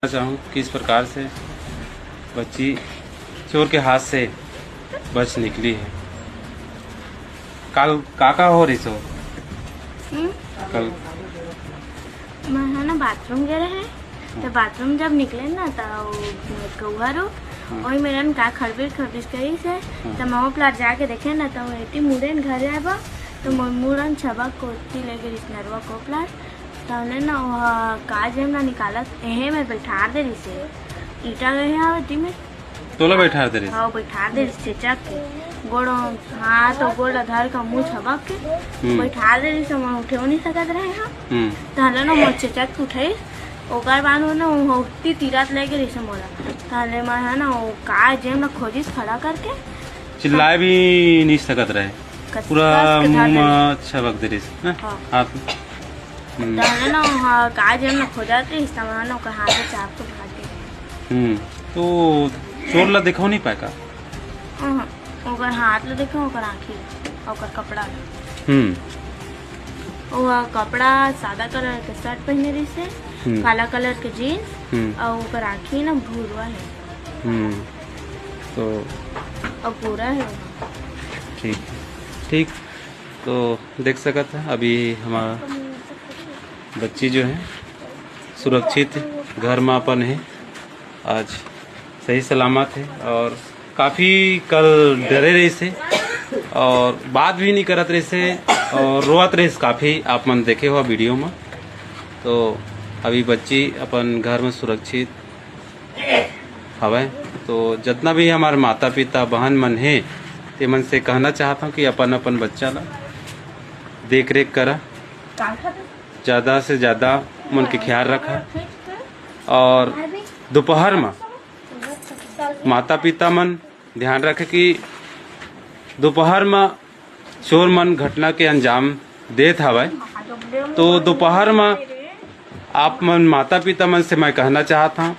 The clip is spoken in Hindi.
चाहूँ किस प्रकार से बच्ची चोर के हाथ से बच निकली है। कल काका हो रही सो कल मैं है ना बाथरूम गए रहे तो बाथरूम जब निकले ना तो कौआ रो वही मेरा का खरबीर करी से तो मैं प्लाट जाके देखे ना तो एटी मुड़न घर आब तो मुड़न छबक कोती लेके रिश्नरवा को प्लाट तो ना काज ना निकालत एहे में बैठा दे रही से ईटा गए आवती में तोला बैठा दे रही। हाँ बैठा दे रही चेचक के गोड़ हाथ और गोड़ धर का मुँह छबक के बैठा दे रही से मैं उठे नहीं सकत रहे हाँ तो ना मैं चेचक के उठे ओकर बाद ना उठती तीरत लेके रही से मोला ताले मैं है ना वो काज ना खोजिस खड़ा करके चिल्लाए भी नहीं सकत रहे पूरा मुंह छबक दे रही हाथ ताले ना काज ना खोजाते इस समय ना ओकर हाथ से चाप के भागे तो चोर ला देखो नहीं पाएगा ओकर हाथ ला देखो ओकर आँखी ओकर कपड़ा वो कपड़ा सादा कलर के शर्ट पहने रही से काला कलर के जीन्स और ओकर आँखी ना भूरवा है तो और पूरा है ठीक ठीक तो देख सका था अभी हमारा बच्ची जो है सुरक्षित घर में अपन है आज सही सलामत है और काफ़ी कल डरे रही से और बात भी नहीं करत रही से और रोत रही काफ़ी आप मन देखे हुआ वीडियो में। तो अभी बच्ची अपन घर में सुरक्षित हवे तो जितना भी हमारे माता पिता बहन मन है ते मन से कहना चाहता हूँ कि अपन अपन बच्चा ला देख रेख करा ज़्यादा से ज़्यादा मन के ख्याल रखा और दोपहर में माता पिता मन ध्यान रखे कि दोपहर में चोर मन घटना के अंजाम देत हवे तो दोपहर में आप मन माता पिता मन से मैं कहना चाहता हूँ